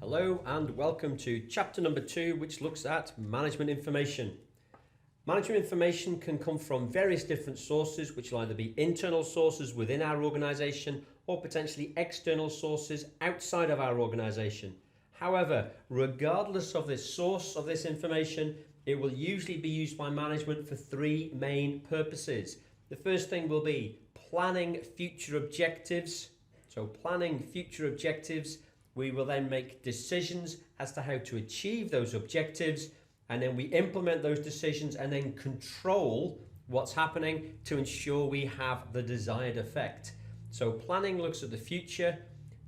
Hello and welcome to chapter number 2, which looks at management information. Management information can come from various different sources, which will either be internal sources within our organisation or potentially external sources outside of our organisation. However, regardless of the source of this information, it will usually be used by management for three main purposes. The first thing will be planning future objectives. So planning future objectives, we will then make decisions as to how to achieve those objectives, and then we implement those decisions and then control what's happening to ensure we have the desired effect. So planning looks at the future,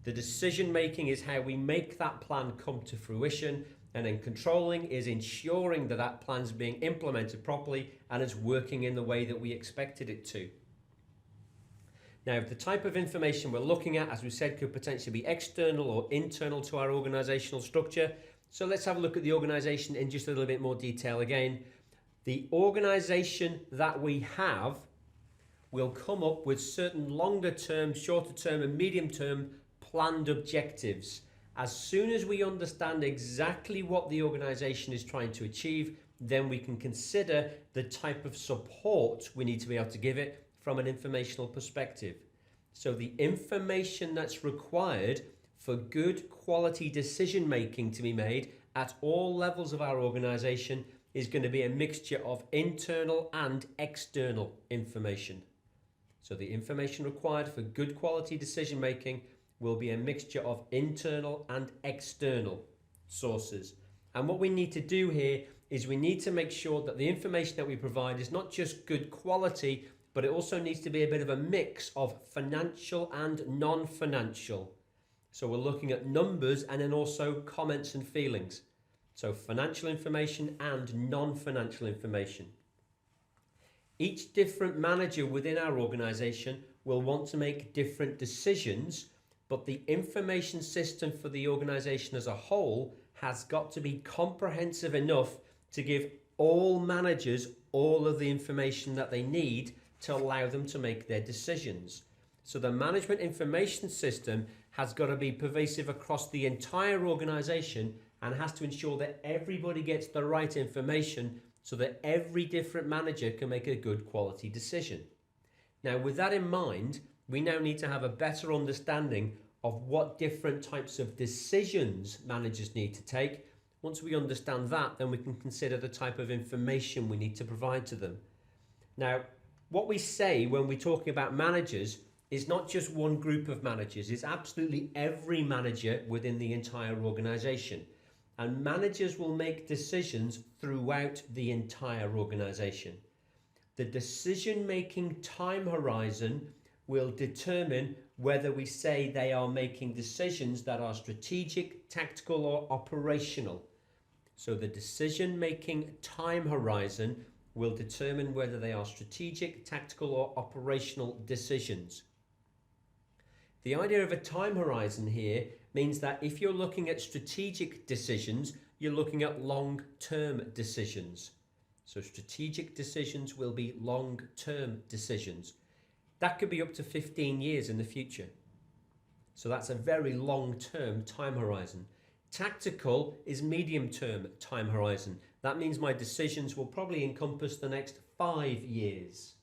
the decision making is how we make that plan come to fruition, and then controlling is ensuring that that plan is being implemented properly and is working in the way that we expected it to. Now, the type of information we're looking at, as we said, could potentially be external or internal to our organisational structure. So let's have a look at the organisation in just a little bit more detail again. The organisation that we have will come up with certain longer term, shorter term and medium term planned objectives. As soon as we understand exactly what the organisation is trying to achieve, then we can consider the type of support we need to be able to give it from an informational perspective. So the information that's required for good quality decision making to be made at all levels of our organisation is going to be a mixture of internal and external information. So the information required for good quality decision making will be a mixture of internal and external sources. And what we need to do here is we need to make sure that the information that we provide is not just good quality, but it also needs to be a bit of a mix of financial and non-financial. So we're looking at numbers and then also comments and feelings. So financial information and non-financial information. Each different manager within our organisation will want to make different decisions, but the information system for the organisation as a whole has got to be comprehensive enough to give all managers all of the information that they need to allow them to make their decisions. So the management information system has got to be pervasive across the entire organisation and has to ensure that everybody gets the right information so that every different manager can make a good quality decision. Now, with that in mind, we now need to have a better understanding of what different types of decisions managers need to take. Once we understand that, then we can consider the type of information we need to provide to them. Now, what we say when we're talking about managers is not just one group of managers, it's absolutely every manager within the entire organisation. And managers will make decisions throughout the entire organisation. The decision-making time horizon will determine whether we say they are making decisions that are strategic, tactical or operational. So the decision-making time horizon will determine whether they are strategic, tactical or operational decisions. The idea of a time horizon here means that if you're looking at strategic decisions, you're looking at long-term decisions. So strategic decisions will be long-term decisions. That could be up to 15 years in the future. So that's a very long-term time horizon. Tactical is medium-term time horizon. That means my decisions will probably encompass the next 5 years.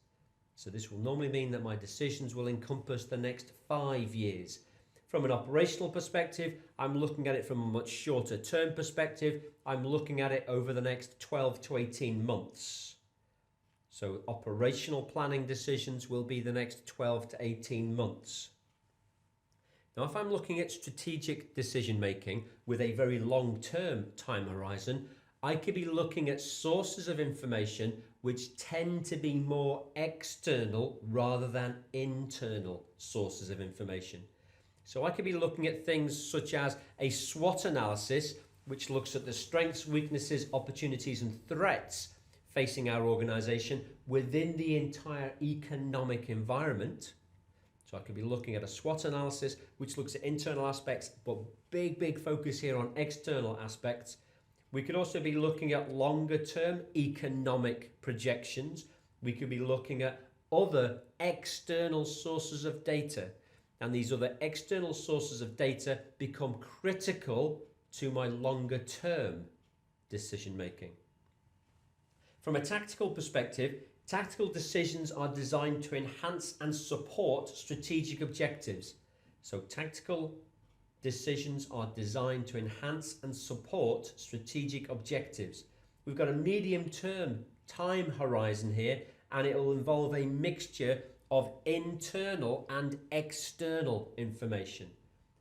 So this will normally mean that my decisions will encompass the next 5 years. From an operational perspective, I'm looking at it from a much shorter term perspective. I'm looking at it over the next 12 to 18 months. So operational planning decisions will be the next 12 to 18 months. Now, if I'm looking at strategic decision making with a very long-term time horizon, I could be looking at sources of information which tend to be more external rather than internal sources of information. So I could be looking at things such as a SWOT analysis, which looks at the strengths, weaknesses, opportunities and threats facing our organisation within the entire economic environment. So I could be looking at a SWOT analysis, which looks at internal aspects, but big focus here on external aspects. We could also be looking at longer term economic projections. We could be looking at other external sources of data. And these other external sources of data become critical to my longer term decision making. From a tactical perspective, tactical decisions are designed to enhance and support strategic objectives. So tactical decisions are designed to enhance and support strategic objectives. We've got a medium-term time horizon here, and it will involve a mixture of internal and external information.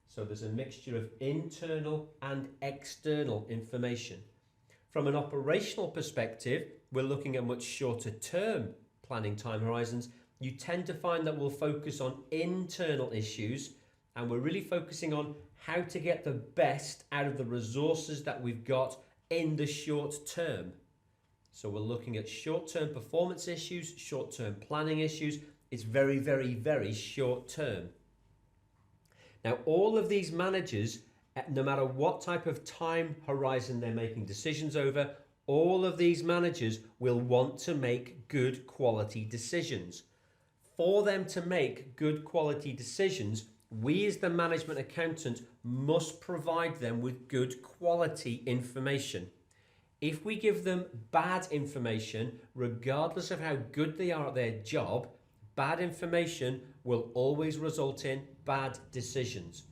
So there's a mixture of internal and external information. From an operational perspective, we're looking at much shorter term planning time horizons. You tend to find that we'll focus on internal issues, and we're really focusing on how to get the best out of the resources that we've got in the short term. So we're looking at short-term performance issues, short-term planning issues. It's very, very, very short term. Now, all of these managers, no matter what type of time horizon they're making decisions over, all of these managers will want to make good quality decisions. For them to make good quality decisions, we as the management accountant must provide them with good quality information. If we give them bad information, regardless of how good they are at their job, bad information will always result in bad decisions.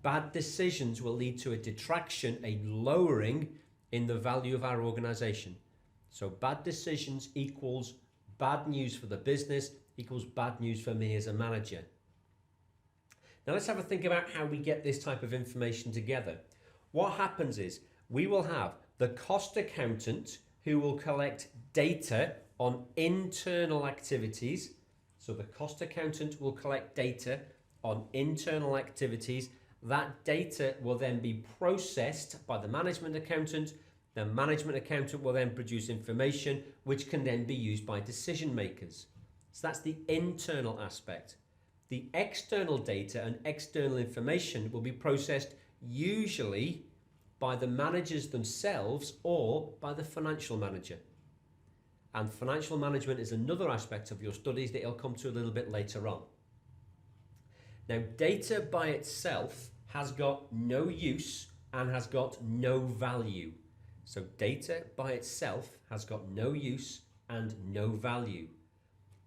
Bad decisions will lead to a detraction, a lowering in the value of our organization. So bad decisions equals bad news for the business, equals bad news for me as a manager. Now let's have a think about how we get this type of information together. What happens is we will have the cost accountant who will collect data on internal activities. So the cost accountant will collect data on internal activities. That data will then be processed by the management accountant. The management accountant will then produce information which can then be used by decision makers. So that's the internal aspect. The external data and external information will be processed usually by the managers themselves or by the financial manager. And financial management is another aspect of your studies that I'll come to a little bit later on. Now, data by itself has got no use and has got no value. So data by itself has got no use and no value.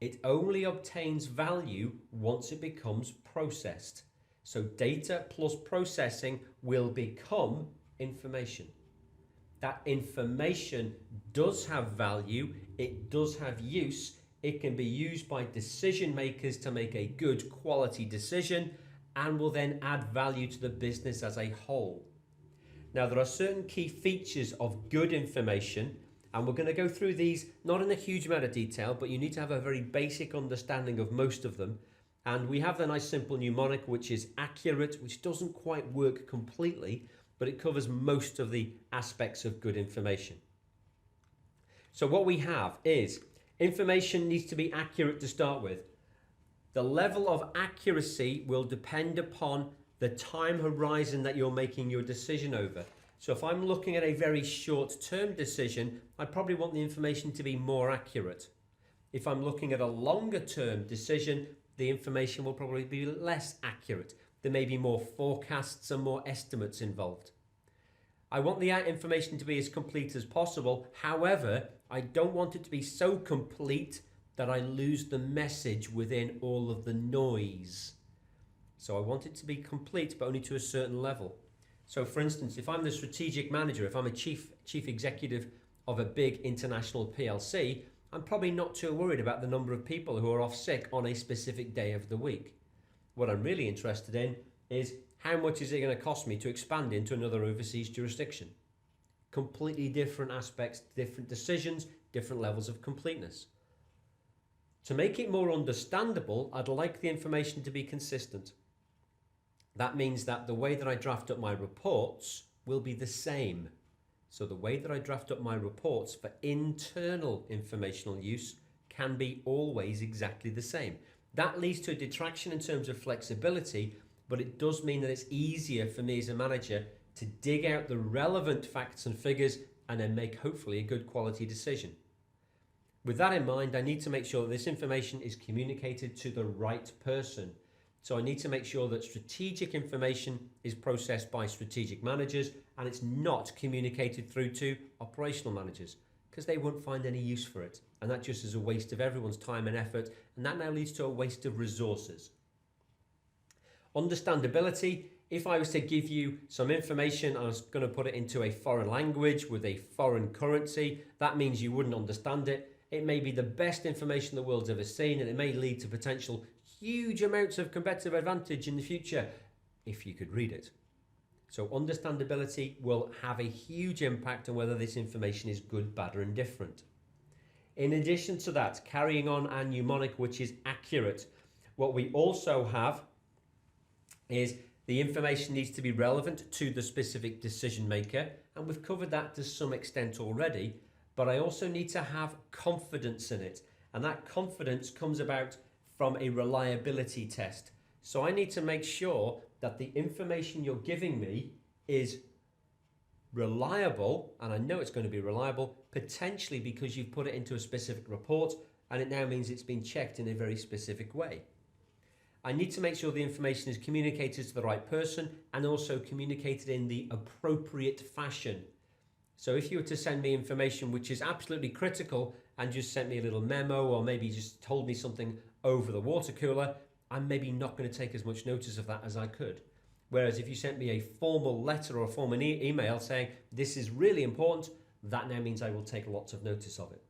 It only obtains value once it becomes processed. So data plus processing will become information. That information does have value, it does have use, it can be used by decision makers to make a good quality decision and will then add value to the business as a whole. Now, there are certain key features of good information, and we're going to go through these not in a huge amount of detail, but you need to have a very basic understanding of most of them. And we have the nice simple mnemonic, which is accurate, which doesn't quite work completely, but it covers most of the aspects of good information. So what we have is information needs to be accurate to start with. The level of accuracy will depend upon the time horizon that you're making your decision over. So if I'm looking at a very short-term decision, I probably want the information to be more accurate. If I'm looking at a longer-term decision, the information will probably be less accurate. There may be more forecasts and more estimates involved. I want the information to be as complete as possible. However, I don't want it to be so complete that I lose the message within all of the noise. So I want it to be complete, but only to a certain level. So for instance, if I'm the strategic manager, if I'm a chief executive of a big international PLC, I'm probably not too worried about the number of people who are off sick on a specific day of the week. What I'm really interested in is how much is it going to cost me to expand into another overseas jurisdiction? Completely different aspects, different decisions, different levels of completeness. To make it more understandable, I'd like the information to be consistent. That means that the way that I draft up my reports will be the same. So the way that I draft up my reports for internal informational use can be always exactly the same. That leads to a detraction in terms of flexibility, but it does mean that it's easier for me as a manager to dig out the relevant facts and figures and then make hopefully a good quality decision. With that in mind, I need to make sure that this information is communicated to the right person. So I need to make sure that strategic information is processed by strategic managers and it's not communicated through to operational managers, because they won't find any use for it. And that just is a waste of everyone's time and effort, and that now leads to a waste of resources. Understandability. If I was to give you some information, I was going to put it into a foreign language with a foreign currency, that means you wouldn't understand it. It may be the best information the world's ever seen, and it may lead to potential huge amounts of competitive advantage in the future if you could read it. So understandability will have a huge impact on whether this information is good, bad, or indifferent. In addition to that, carrying on our mnemonic, which is accurate, what we also have is the information needs to be relevant to the specific decision maker, and we've covered that to some extent already, but I also need to have confidence in it, and that confidence comes about from a reliability test. So I need to make sure that the information you're giving me is reliable, and I know it's going to be reliable, potentially because you've put it into a specific report, and it now means it's been checked in a very specific way. I need to make sure the information is communicated to the right person and also communicated in the appropriate fashion. So if you were to send me information which is absolutely critical and just sent me a little memo, or maybe just told me something over the water cooler, I'm maybe not going to take as much notice of that as I could. Whereas if you sent me a formal letter or a formal email saying this is really important, that now means I will take lots of notice of it.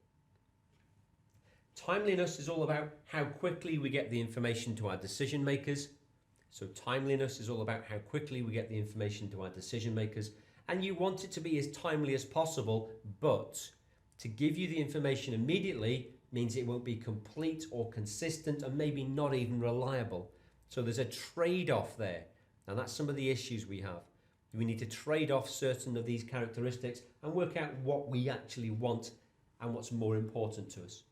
Timeliness is all about how quickly we get the information to our decision makers. So timeliness is all about how quickly we get the information to our decision makers, and you want it to be as timely as possible, but to give you the information immediately means it won't be complete or consistent and maybe not even reliable. So there's a trade-off there, and that's some of the issues we have. We need to trade off certain of these characteristics and work out what we actually want and what's more important to us.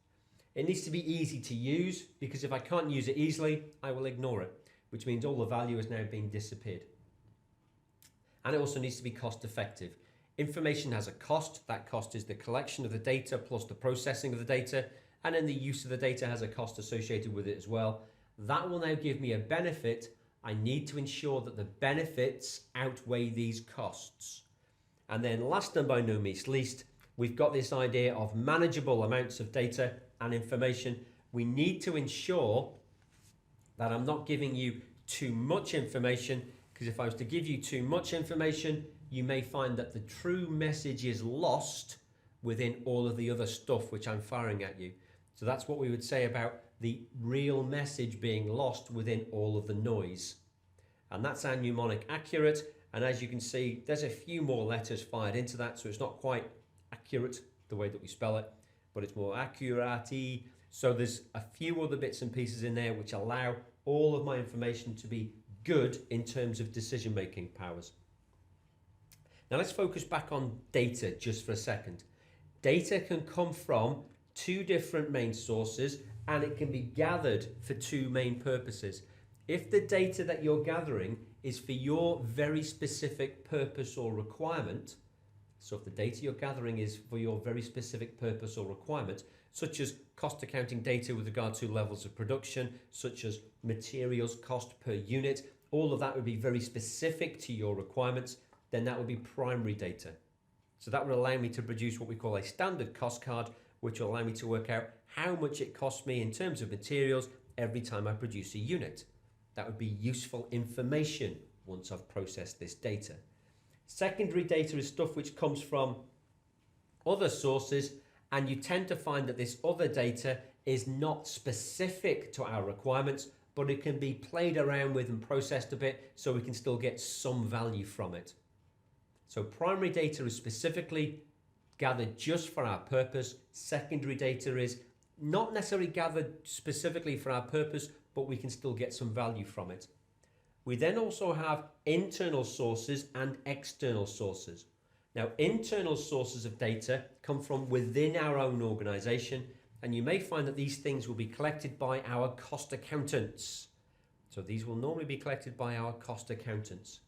It needs to be easy to use, because if I can't use it easily, I will ignore it, which means all the value is now being disappeared. And it also needs to be cost effective. Information has a cost. That cost is the collection of the data plus the processing of the data, and then the use of the data has a cost associated with it as well. That will now give me a benefit. I need to ensure that the benefits outweigh these costs. And then last and by no means least, we've got this idea of manageable amounts of data and information. We need to ensure that I'm not giving you too much information, because if I was to give you too much information, you may find that the true message is lost within all of the other stuff which I'm firing at you. So that's what we would say about the real message being lost within all of the noise. And that's our mnemonic accurate. And as you can see, there's a few more letters fired into that, so it's not quite accurate the way that we spell it, but it's more accurati. So there's a few other bits and pieces in there which allow all of my information to be good in terms of decision-making powers. Now let's focus back on data just for a second. Data can come from two different main sources, and it can be gathered for two main purposes. If the data that you're gathering is for your very specific purpose or requirement, so if the data you're gathering is for your very specific purpose or requirement, such as cost accounting data with regard to levels of production, such as materials cost per unit, all of that would be very specific to your requirements, then that would be primary data. So that would allow me to produce what we call a standard cost card, which will allow me to work out how much it costs me in terms of materials every time I produce a unit. That would be useful information once I've processed this data. Secondary data is stuff which comes from other sources, and you tend to find that this other data is not specific to our requirements, but it can be played around with and processed a bit so we can still get some value from it. So primary data is specifically gathered just for our purpose. Secondary data is not necessarily gathered specifically for our purpose, but we can still get some value from it. We then also have internal sources and external sources. Now, internal sources of data come from within our own organization, and you may find that these things will be collected by our cost accountants. So these will normally be collected by our cost accountants.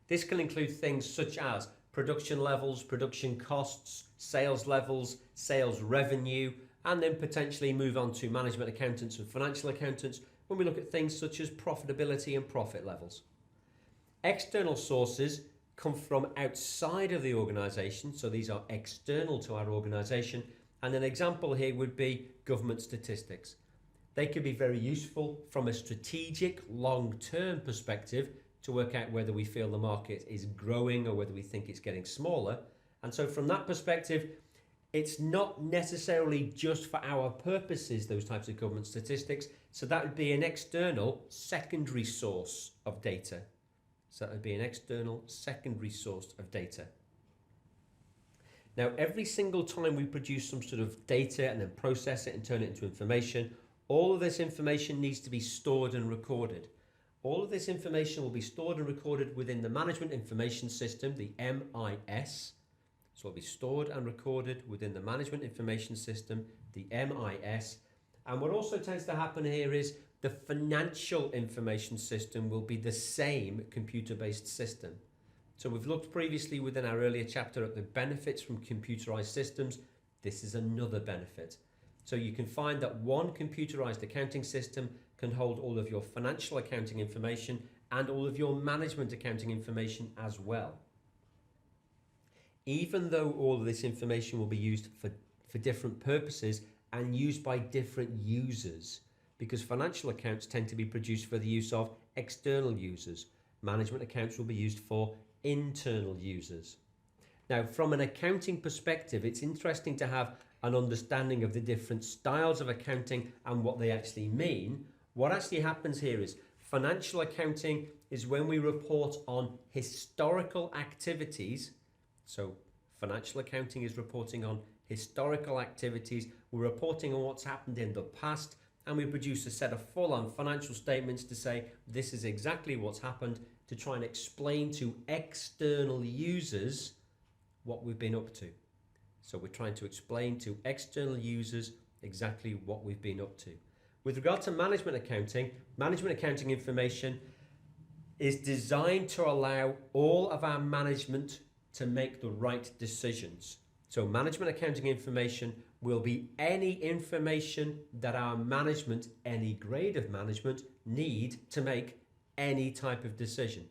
This can include things such as production levels, production costs, sales levels, sales revenue, and then potentially move on to management accountants and financial accountants when we look at things such as profitability and profit levels. External sources come from outside of the organisation, so these are external to our organisation, and an example here would be government statistics. They can be very useful from a strategic long-term perspective to work out whether we feel the market is growing or whether we think it's getting smaller. And so from that perspective, it's not necessarily just for our purposes, those types of government statistics. So that would be an external secondary source of data. So that would be an external secondary source of data. Now, every single time we produce some sort of data and then process it and turn it into information, all of this information needs to be stored and recorded. All of this information will be stored and recorded within the Management Information System, the MIS. So it'll be stored and recorded within the Management Information System, the MIS. And what also tends to happen here is the Financial Information System will be the same computer-based system. So we've looked previously within our earlier chapter at the benefits from computerized systems. This is another benefit. So you can find that one computerized accounting system can hold all of your financial accounting information and all of your management accounting information as well. Even though all of this information will be used for different purposes and used by different users, because financial accounts tend to be produced for the use of external users. Management accounts will be used for internal users. Now, from an accounting perspective, it's interesting to have an understanding of the different styles of accounting and what they actually mean. What actually happens here is financial accounting is when we report on historical activities. So financial accounting is reporting on historical activities. We're reporting on what's happened in the past, and we produce a set of full-on financial statements to say this is exactly what's happened, to try and explain to external users what we've been up to. So we're trying to explain to external users exactly what we've been up to. With regard to management accounting information is designed to allow all of our management to make the right decisions. So management accounting information will be any information that our management, any grade of management, need to make any type of decision.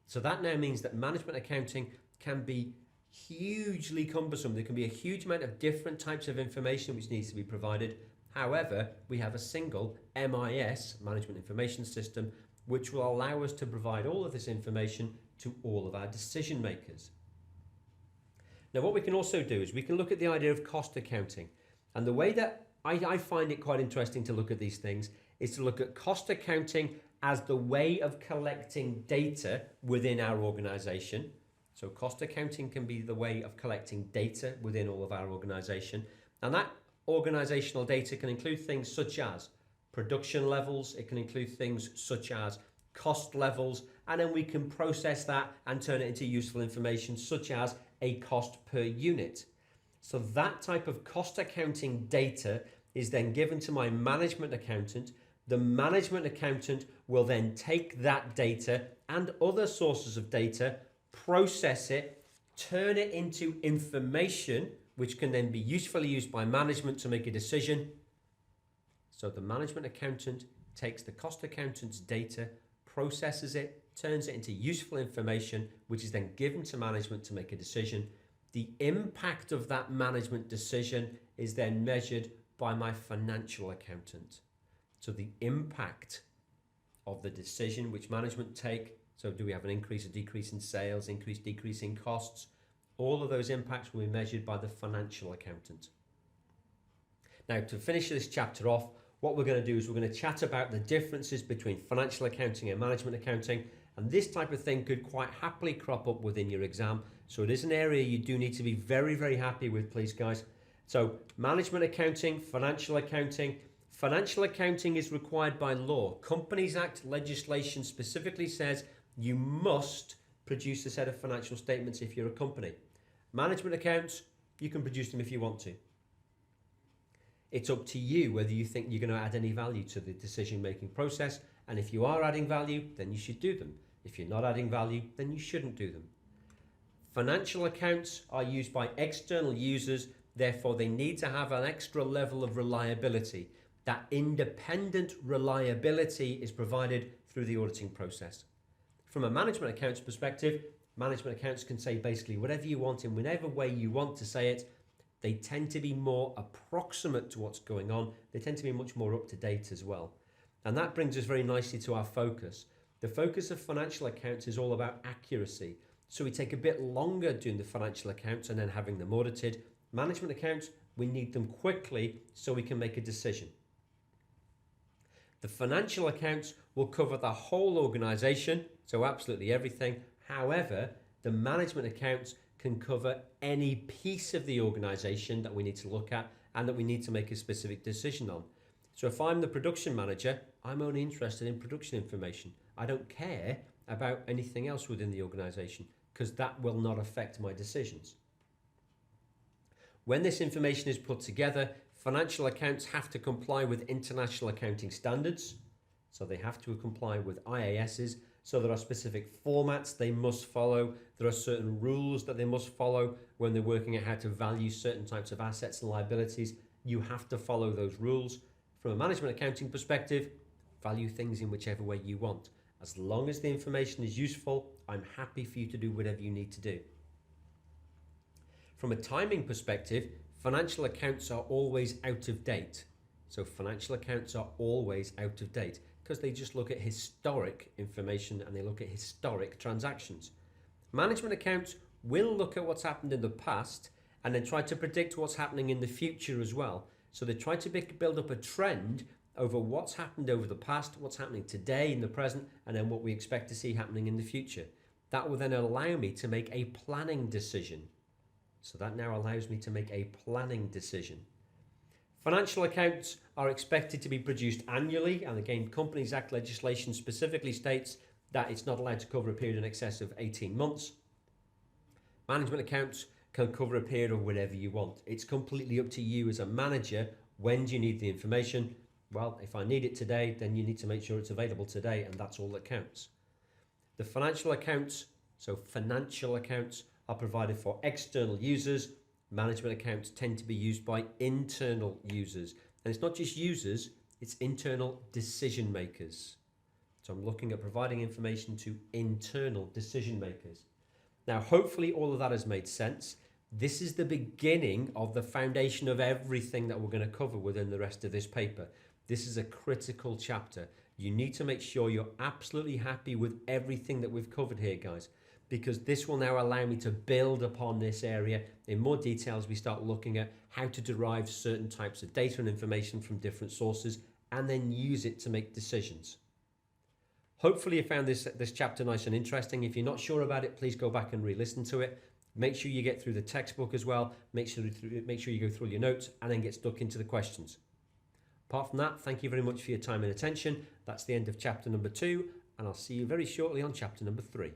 So that now means that management accounting can be hugely cumbersome. There can be a huge amount of different types of information which needs to be provided. However, we have a single MIS, Management Information System, which will allow us to provide all of this information to all of our decision makers. Now, what we can also do is we can look at the idea of cost accounting. And the way that I find it quite interesting to look at these things is to look at cost accounting as the way of collecting data within our organization. So cost accounting can be the way of collecting data within all of our organization. And that organizational data can include things such as production levels. It can include things such as cost levels. And then we can process that and turn it into useful information such as a cost per unit. So that type of cost accounting data is then given to my management accountant. The management accountant will then take that data and other sources of data, process it, turn it into information which can then be usefully used by management to make a decision. So the management accountant takes the cost accountant's data, processes it, turns it into useful information, which is then given to management to make a decision. The impact of that management decision is then measured by my financial accountant. So the impact of the decision which management take, so do we have an increase or decrease in sales, increase, decrease in costs? All of those impacts will be measured by the financial accountant. Now, to finish this chapter off, what we're going to do is we're going to chat about the differences between financial accounting and management accounting. And this type of thing could quite happily crop up within your exam. So it is an area you do need to be very, very happy with, please, guys. So management accounting, financial accounting. Financial accounting is required by law. Companies Act legislation specifically says you must produce a set of financial statements if you're a company. Management accounts, you can produce them if you want to. It's up to you whether you think you're going to add any value to the decision-making process. And if you are adding value, then you should do them. If you're not adding value, then you shouldn't do them. Financial accounts are used by external users, therefore they need to have an extra level of reliability. That independent reliability is provided through the auditing process. From a management accounts perspective, management accounts can say basically whatever you want in whatever way you want to say it. They tend to be more approximate to what's going on. They tend to be much more up to date as well. And that brings us very nicely to our focus. The focus of financial accounts is all about accuracy. So we take a bit longer doing the financial accounts and then having them audited. Management accounts, we need them quickly so we can make a decision. The financial accounts will cover the whole organisation, so absolutely everything. However, the management accounts can cover any piece of the organisation that we need to look at and that we need to make a specific decision on. So if I'm the production manager, I'm only interested in production information. I don't care about anything else within the organisation because that will not affect my decisions. When this information is put together, financial accounts have to comply with international accounting standards. So they have to comply with IASs. So there are specific formats they must follow. There are certain rules that they must follow when they're working out how to value certain types of assets and liabilities. You have to follow those rules. From a management accounting perspective, value things in whichever way you want. As long as the information is useful, I'm happy for you to do whatever you need to do. From a timing perspective, financial accounts are always out of date. So financial accounts are always out of date because they just look at historic information and they look at historic transactions. Management accounts will look at what's happened in the past and then try to predict what's happening in the future as well. So they try to build up a trend over what's happened over the past, what's happening today in the present, and then what we expect to see happening in the future. That will then allow me to make a planning decision. So that now allows me to make a planning decision. Financial accounts are expected to be produced annually, and again, Companies Act legislation specifically states that it's not allowed to cover a period in excess of 18 months. Management accounts can cover a period of whatever you want. It's completely up to you as a manager. When do you need the information? Well, if I need it today, then you need to make sure it's available today, and that's all that counts. The financial accounts are provided for external users. Management accounts tend to be used by internal users. And it's not just users, it's internal decision makers. So I'm looking at providing information to internal decision makers. Now, hopefully all of that has made sense. This is the beginning of the foundation of everything that we're going to cover within the rest of this paper. This is a critical chapter. You need to make sure you're absolutely happy with everything that we've covered here, guys, because this will now allow me to build upon this area in more detail as we start looking at how to derive certain types of data and information from different sources and then use it to make decisions. Hopefully you found this chapter nice and interesting. If you're not sure about it, please go back and re-listen to it. Make sure you get through the textbook as well. Make sure you go through your notes and then get stuck into the questions. Apart from that, thank you very much for your time and attention. That's the end of chapter number 2, and I'll see you very shortly on chapter number 3.